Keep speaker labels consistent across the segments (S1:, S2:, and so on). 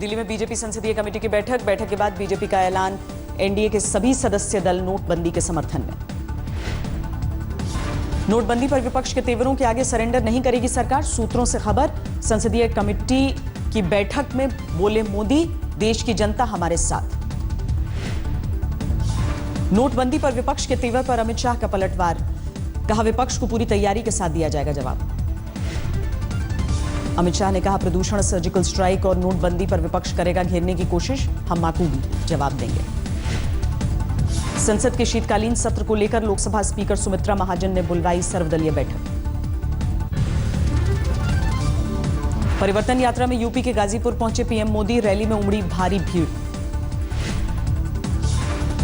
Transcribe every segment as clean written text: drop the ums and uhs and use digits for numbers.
S1: दिल्ली में बीजेपी संसदीय कमेटी की बैठक के बाद बीजेपी का ऐलान, एनडीए के सभी सदस्य दल नोटबंदी के समर्थन में। नोटबंदी पर विपक्ष के तेवरों के आगे सरेंडर नहीं करेगी सरकार, सूत्रों से खबर। संसदीय कमेटी की बैठक में बोले मोदी, देश की जनता हमारे साथ। नोटबंदी पर विपक्ष के तेवर पर अमित शाह का पलटवार, कहा विपक्ष को पूरी तैयारी के साथ दिया जाएगा जवाब। अमित शाह ने कहा प्रदूषण, सर्जिकल स्ट्राइक और नोटबंदी पर विपक्ष करेगा घेरने की कोशिश, हम माकूल जवाब देंगे। संसद के शीतकालीन सत्र को लेकर लोकसभा स्पीकर सुमित्रा महाजन ने बुलवाई सर्वदलीय बैठक। परिवर्तन यात्रा में यूपी के गाजीपुर पहुंचे पीएम मोदी, रैली में उमड़ी भारी भीड़।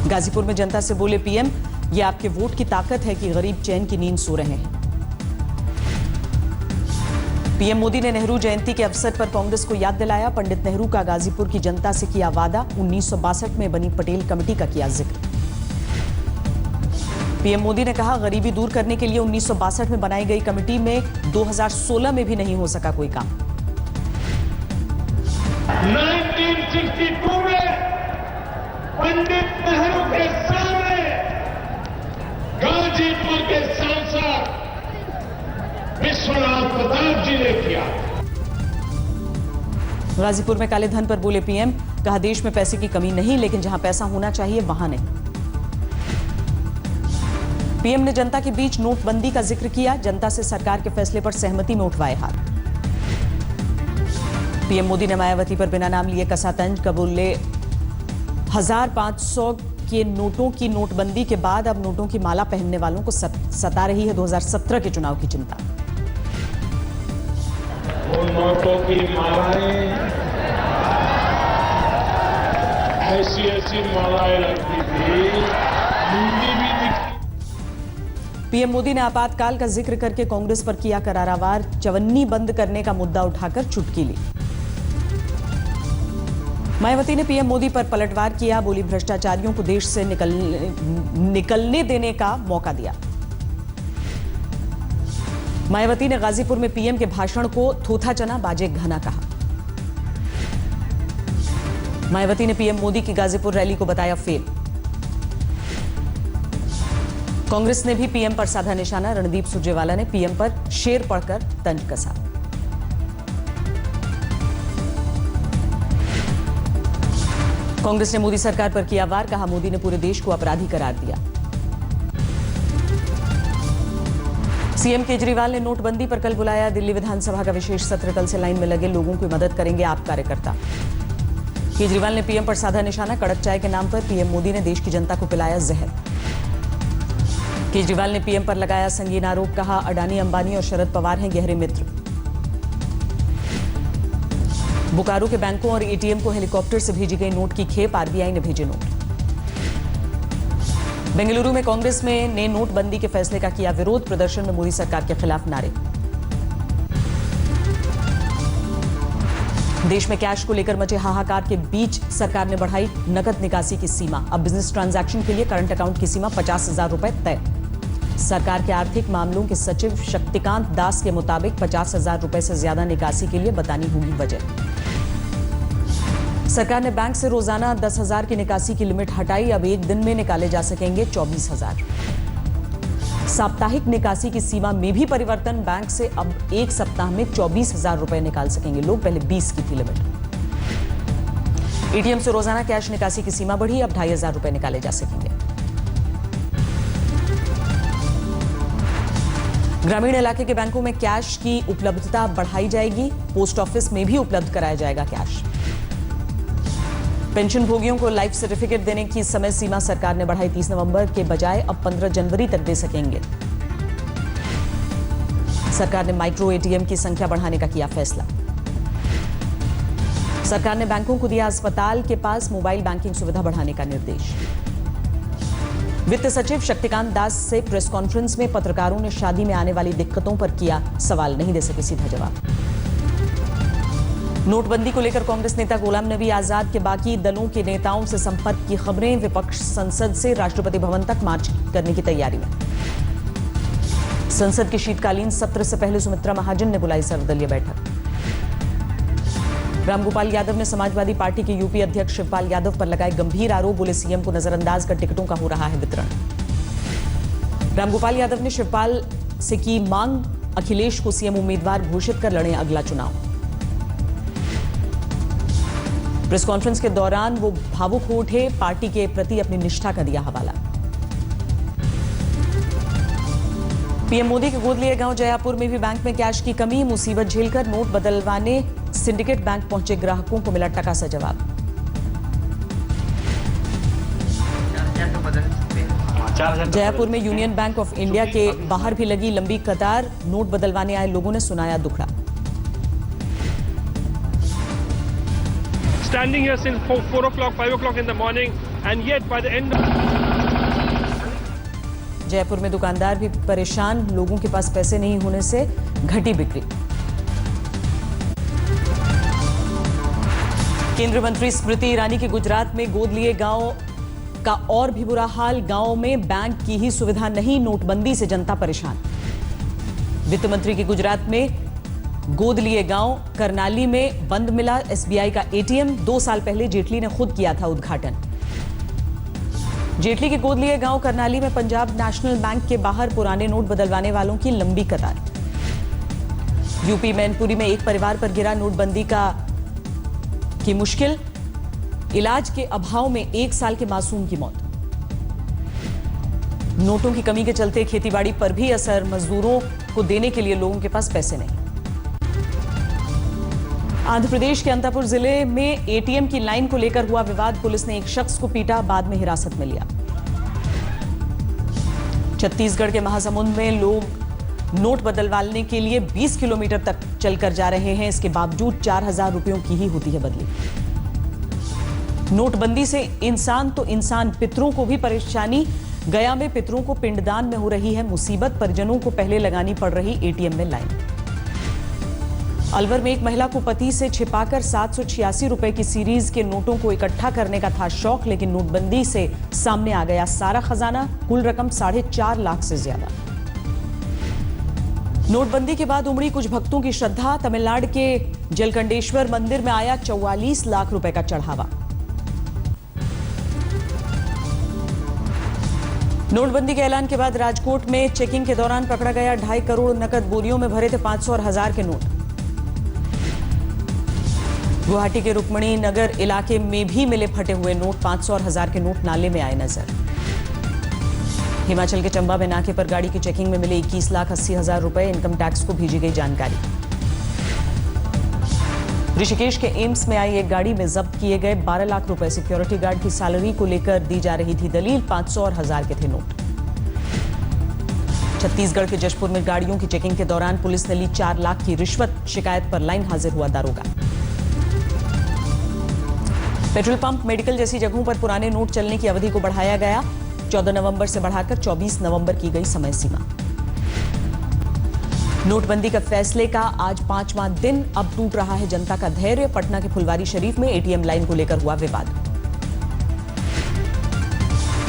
S1: गाजीपुर में जनता से बोले पीएम, ये आपके वोट की ताकत है कि गरीब चैन की नींद सो रहे हैं। पीएम मोदी ने नेहरू जयंती के अवसर पर कांग्रेस को याद दिलाया, पंडित नेहरू का गाजीपुर की जनता से किया वादा, 1962 में बनी पटेल कमेटी का किया जिक्र। पीएम मोदी ने कहा गरीबी दूर करने के लिए 1962 में बनाई गई कमेटी में 2016 में भी नहीं हो सका कोई काम।
S2: 1962 में पंडित नेहरू के सामने गाजीपुर के सांसद विश्वनाथ प्रताप जी ने किया।
S1: गाजीपुर में काले धन पर बोले पीएम, कहा देश में पैसे की कमी नहीं, लेकिन जहां पैसा होना चाहिए वहां नहीं। पीएम ने जनता के बीच नोटबंदी का जिक्र किया, जनता से सरकार के फैसले पर सहमति में उठवाए हाथ। पीएम मोदी ने मायावती पर बिना नाम लिए कसा तंज, कबूले 1500 के नोटों की नोटबंदी के बाद अब नोटों की माला पहनने वालों को सता रही है 2017 के चुनाव की चिंता।
S2: उन नोटों की मालाएं ऐसी मालाएं लगती थी, मुंडी भी दिखती।
S1: पीएम मोदी ने आपातकाल का जिक्र करके कांग्रेस पर किया करारा वार, चवन्नी बंद करने का मुद्दा उठाकर चुटकी ली। मायावती ने पीएम मोदी पर पलटवार किया, बोली भ्रष्टाचारियों को देश से निकलने देने का मौका दिया। मायावती ने गाजीपुर में पीएम के भाषण को थोथा चना बाजे घना कहा। मायावती ने पीएम मोदी की गाजीपुर रैली को बताया फेल। कांग्रेस ने भी पीएम पर साधा निशाना, रणदीप सुरजेवाला ने पीएम पर शेर पढ़कर तंज कसा। कांग्रेस ने मोदी सरकार पर किया वार, कहा मोदी ने पूरे देश को अपराधी करार दिया। सीएम केजरीवाल ने नोटबंदी पर कल बुलाया दिल्ली विधानसभा का विशेष सत्र, कल से लाइन में लगे लोगों की मदद करेंगे आप कार्यकर्ता। केजरीवाल ने पीएम पर साधा निशाना, कड़क चाय के नाम पर पीएम मोदी ने देश की जनता को पिलाया जहर। केजरीवाल ने पीएम पर लगाया संगीन आरोप, कहा अडानी, अंबानी और शरद पवार हैं गहरे मित्र। बोकारो के बैंकों और एटीएम को हेलीकॉप्टर से भेजी गई नोट की खेप, आरबीआई ने भेजे नोट। बेंगलुरु में कांग्रेस ने नोटबंदी के फैसले का किया विरोध, प्रदर्शन में मोदी सरकार के खिलाफ नारे। देश में कैश को लेकर मचे हाहाकार के बीच सरकार ने बढ़ाई नकद निकासी की सीमा, अब बिजनेस ट्रांजैक्शन के लिए करंट अकाउंट की सीमा 50,000 रुपए तय। सरकार के आर्थिक मामलों के सचिव शक्तिकांत दास के मुताबिक 50,000 रुपए से ज्यादा निकासी के लिए बतानी होगी वजह। सरकार ने बैंक से रोजाना 10,000 की निकासी की लिमिट हटाई, अब एक दिन में निकाले जा सकेंगे 24,000। साप्ताहिक निकासी की सीमा में भी परिवर्तन, बैंक से अब एक सप्ताह में 24,000 रुपए निकाल सकेंगे लोग, पहले 20 की थी लिमिट। एटीएम से रोजाना कैश निकासी की सीमा बढ़ी, अब 2,500 रुपए निकाले जा सकेंगे। ग्रामीण इलाके के बैंकों में कैश की उपलब्धता बढ़ाई जाएगी, पोस्ट ऑफिस में भी उपलब्ध कराया जाएगा कैश। पेंशन भोगियों को लाइफ सर्टिफिकेट देने की समय सीमा सरकार ने बढ़ाई, 30 नवंबर के बजाय अब 15 जनवरी तक दे सकेंगे। सरकार ने माइक्रो एटीएम की संख्या बढ़ाने का किया फैसला। सरकार ने बैंकों को दिया अस्पताल के पास मोबाइल बैंकिंग सुविधा बढ़ाने का निर्देश। वित्त सचिव शक्तिकांत दास से प्रेस कॉन्फ्रेंस में पत्रकारों ने शादी में आने वाली दिक्कतों पर किया सवाल, नहीं दे सके सीधा जवाब। नोटबंदी को लेकर कांग्रेस नेता गुलाम नबी आजाद के बाकी दलों के नेताओं से संपर्क की खबरें, विपक्ष संसद से राष्ट्रपति भवन तक मार्च करने की तैयारी में। संसद के शीतकालीन सत्र से पहले सुमित्रा महाजन ने बुलाई सर्वदलीय बैठक। रामगोपाल यादव ने समाजवादी पार्टी के यूपी अध्यक्ष शिवपाल यादव पर लगाए गंभीर आरोप, बोले सीएम को नजरअंदाज कर टिकटों का हो रहा है वितरण। रामगोपाल यादव ने शिवपाल से की मांग, अखिलेश को सीएम उम्मीदवार घोषित कर लड़ें अगला चुनाव। प्रेस कॉन्फ्रेंस के दौरान वो भावुक हो उठे, पार्टी के प्रति अपनी निष्ठा का दिया हवाला। पीएम मोदी के गोद लिए गांव जयापुर में भी बैंक में कैश की कमी, मुसीबत झेलकर नोट बदलवाने सिंडिकेट बैंक पहुंचे ग्राहकों को मिला टका सा जवाब। जयपुर में यूनियन बैंक ऑफ इंडिया के बाहर भी लगी लंबी कतार, नोट बदलवाने आए लोगों ने सुनाया दुखड़ा।
S3: Standing here since 4 o'clock, 5 o'clock in the morning, and yet by the end
S1: Jaipur में दुकानदार भी परेशान, लोगों के पास पैसे नहीं होने से घटी बिक्री। केंद्रीय मंत्री स्मृति ईरानी के गुजरात में गोद लिए गांव का और भी बुरा हाल, गांव में बैंक की ही सुविधा नहीं, नोटबंदी से जनता परेशान। वित्त मंत्री के गुजरात में गोद लिए गांव करनाली में बंद मिला एसबीआई का एटीएम, 2 साल पहले जेटली ने खुद किया था उद्घाटन। जेटली के गोद लिए गांव करनाली में पंजाब नेशनल बैंक के बाहर पुराने नोट बदलवाने वालों की लंबी कतार। यूपी मैनपुरी में एक परिवार पर गिरा नोटबंदी की मुश्किल, इलाज के अभाव में 1 साल के मासूम की मौत। नोटों की कमी के चलते खेतीबाड़ी पर भी असर, मजदूरों को देने के लिए लोगों के पास पैसे नहीं। आंध्र प्रदेश के अनंतपुर जिले में एटीएम की लाइन को लेकर हुआ विवाद, पुलिस ने एक शख्स को पीटा, बाद में हिरासत में लिया। छत्तीसगढ़ के महासमुंद में लोग नोट बदलवाने के लिए 20 किलोमीटर तक चलकर जा रहे हैं, इसके बावजूद 4000 रुपयों की ही होती है बदली। नोटबंदी से इंसान तो इंसान, पितरों को भी परेशानी। गया में पितरों को पिंडदान में हो रही है मुसीबत, परिजनों को पहले लगानी पड़ रही एटीएम में लाइन। अलवर में एक महिला को पति से छिपाकर 786 रुपए की सीरीज के नोटों को इकट्ठा करने का था शौक, लेकिन नोटबंदी से सामने आ गया सारा खजाना, कुल रकम 4.5 लाख से ज्यादा। नोटबंदी के बाद उमड़ी कुछ भक्तों की श्रद्धा, तमिलनाडु के जलकंडेश्वर मंदिर में आया 44 लाख रुपए का चढ़ावा। नोटबंदी के ऐलान के बाद राजकोट में चेकिंग के दौरान पकड़ा गया 2.5 करोड़ नकद, बोरियों में भरे थे 500 और 1000 के नोट। गुवाहाटी के रुक्मणी नगर इलाके में भी मिले फटे हुए नोट, 500 और 1000 के नोट नाले में आए नजर। हिमाचल के चंबा में नाके पर गाड़ी की चेकिंग में मिले 21,80,000 रुपए, इनकम टैक्स को भेजी गई जानकारी। ऋषिकेश के एम्स में आई एक गाड़ी में जब्त किए गए 12 लाख रुपए, सिक्योरिटी गार्ड की सैलरी को लेकर दी जा रही थी दलील, 500 और 1000 के थे नोट। छत्तीसगढ़ के जशपुर में गाड़ियों की चेकिंग के दौरान पुलिस ने ली 4 लाख की रिश्वत, शिकायत पर लाइन हाजिर हुआ दारोगा। पेट्रोल पंप, मेडिकल जैसी जगहों पर पुराने नोट चलने की अवधि को बढ़ाया गया, 14 नवंबर से बढ़ाकर 24 नवंबर की गई समय सीमा। नोटबंदी का फैसले का आज 5वां दिन, अब टूट रहा है जनता का धैर्य। पटना के फुलवारी शरीफ में एटीएम लाइन को लेकर हुआ विवाद।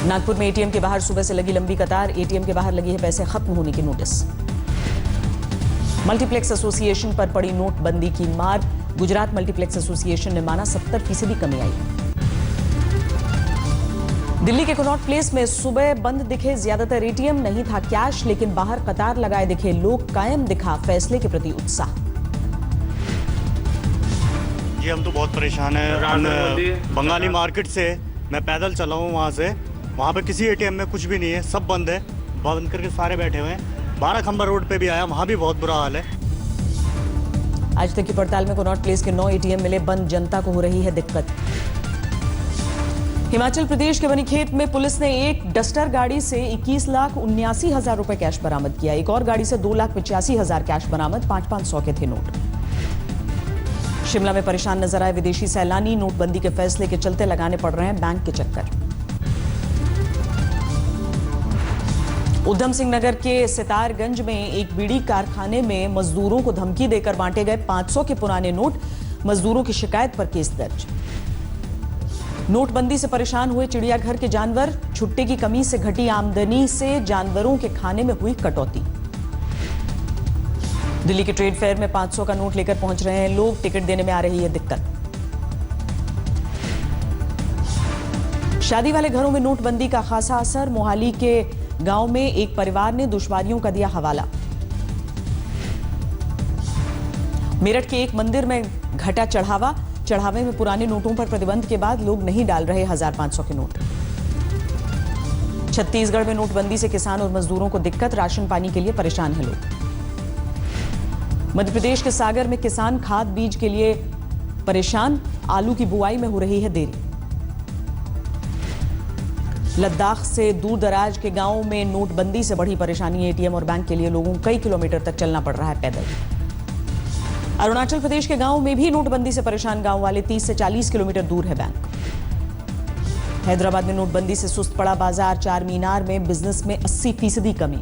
S1: नागपुर में एटीएम के बाहर सुबह से लगी लंबी कतार, एटीएम के बाहर लगी है पैसे खत्म होने की नोटिस। मल्टीप्लेक्स एसोसिएशन पर पड़ी नोटबंदी की मार, गुजरात मल्टीप्लेक्स एसोसिएशन ने माना 70% कमी आई। दिल्ली के कनॉट प्लेस में सुबह बंद दिखे ज्यादातर एटीएम, नहीं था कैश, लेकिन बाहर कतार लगाए दिखे लोग, कायम दिखा फैसले के प्रति उत्साह।
S4: जी हम तो बहुत परेशान हैं। बंगाली मार्केट से मैं पैदल चला हूँ, वहाँ पे किसी एटीएम में कुछ भी नहीं है, सब बंद है, बंद करके सारे बैठे हुए हैं। 12 खंबर रोड पे भी आया, वहाँ भी बहुत बुरा हाल है।
S1: आज तक की पड़ताल में कनॉट प्लेस के 9 एटीएम मिले बंद, जनता को हो रही है दिक्कत। हिमाचल प्रदेश के बनीखेत में पुलिस ने एक डस्टर गाड़ी से 21,79,000 रुपए कैश बरामद किया, एक और गाड़ी से 2,85,000 कैश बरामद, 500 के थे नोट। शिमला में परेशान नजर आए विदेशी सैलानी, नोटबंदी के फैसले के चलते लगाने पड़ रहे हैं बैंक के चक्कर। उधम सिंह नगर के सितारगंज में एक बीड़ी कारखाने में मजदूरों को धमकी देकर बांटे गए 500 के पुराने नोट, मजदूरों की शिकायत पर केस दर्ज। नोटबंदी से परेशान हुए चिड़ियाघर के जानवर, छुट्टे की कमी से घटी आमदनी से जानवरों के खाने में हुई कटौती। दिल्ली के ट्रेड फेयर में 500 का नोट लेकर पहुंच रहे हैं लोग, टिकट देने में आ रही है दिक्कत। शादी वाले घरों में नोटबंदी का खासा असर। मोहाली के गांव में एक परिवार ने दुश्वारियों का दिया हवाला। मेरठ के एक मंदिर में घटा चढ़ावे में पुराने नोटों पर प्रतिबंध के बाद लोग नहीं डाल रहे 1500 के नोट। छत्तीसगढ़ में नोटबंदी से किसान और मजदूरों को दिक्कत, राशन पानी के लिए परेशान हैं लोग। मध्य प्रदेश के सागर में किसान खाद बीज के लिए परेशान, आलू की बुआई में हो रही है देरी। लद्दाख से दूर दराज के गांवों में नोटबंदी से बढ़ी परेशानी। एटीएम और बैंक के लिए लोगों को कई किलोमीटर तक चलना पड़ रहा है पैदल। अरुणाचल प्रदेश के गांवों में भी नोटबंदी से परेशान गांव वाले, 30 से 40 किलोमीटर दूर है बैंक। हैदराबाद में नोटबंदी से सुस्त पड़ा बाजार, चार मीनार में बिजनेस में 80% कमी।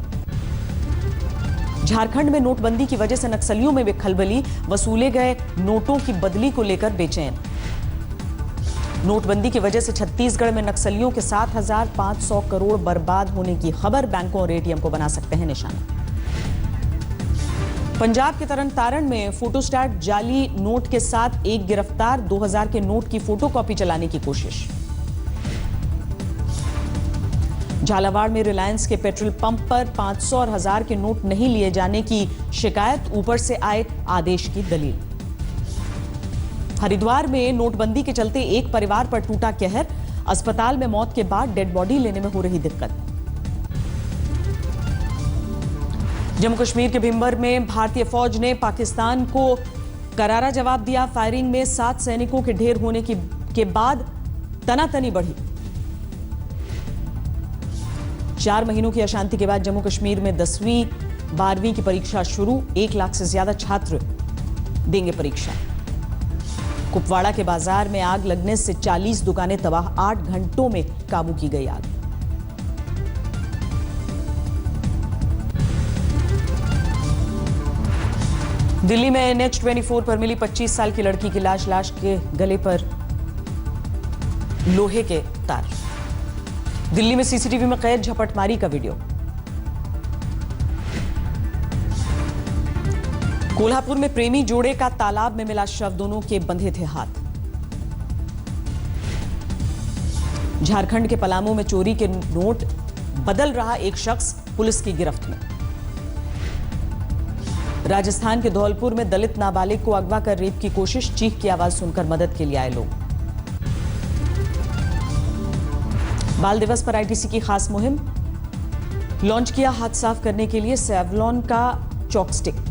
S1: झारखंड में नोटबंदी की वजह से नक्सलियों में भी खलबली, वसूले गए नोटों की बदली को लेकर बेचैन। नोटबंदी की वजह से छत्तीसगढ़ में नक्सलियों के 7,500 करोड़ बर्बाद होने की खबर, बैंकों और एटीएम को बना सकते हैं निशाना। पंजाब के तरन तारण में फोटोस्टैट जाली नोट के साथ एक गिरफ्तार, 2000 के नोट की फोटोकॉपी चलाने की कोशिश। झालावाड़ में रिलायंस के पेट्रोल पंप पर 500 और 1000 के नोट नहीं लिए जाने की शिकायत, ऊपर से आए आदेश की दलील। हरिद्वार में नोटबंदी के चलते एक परिवार पर टूटा कहर, अस्पताल में मौत के बाद डेड बॉडी लेने में हो रही दिक्कत। जम्मू कश्मीर के भिंबर में भारतीय फौज ने पाकिस्तान को करारा जवाब दिया। फायरिंग में 7 सैनिकों के ढेर होने के बाद तनातनी बढ़ी। 4 महीनों की अशांति के बाद जम्मू कश्मीर में 10वीं 12वीं की परीक्षा शुरू। 1 लाख से ज्यादा छात्र देंगे परीक्षा। कुपवाड़ा के बाजार में आग लगने से 40 दुकानें तबाह, 8 घंटों में काबू की गई आग। दिल्ली में NH24 पर मिली 25 साल की लड़की की लाश के गले पर लोहे के तार। दिल्ली में सीसीटीवी में कैद झपटमारी का वीडियो। कोल्हापुर में प्रेमी जोड़े का तालाब में मिला शव, दोनों के बंधे थे हाथ। झारखंड के पलामू में चोरी के नोट बदल रहा एक शख्स, पुलिस की गिरफ्त में। राजस्थान के धौलपुर में दलित नाबालिग को अगवा कर रेप की कोशिश, चीख की आवाज सुनकर मदद के लिए आए लोग। बाल दिवस पर आईटीसी की खास मुहिम लॉन्च किया, हाथ साफ करने के लिए सेवलॉन का चॉकस्टिक।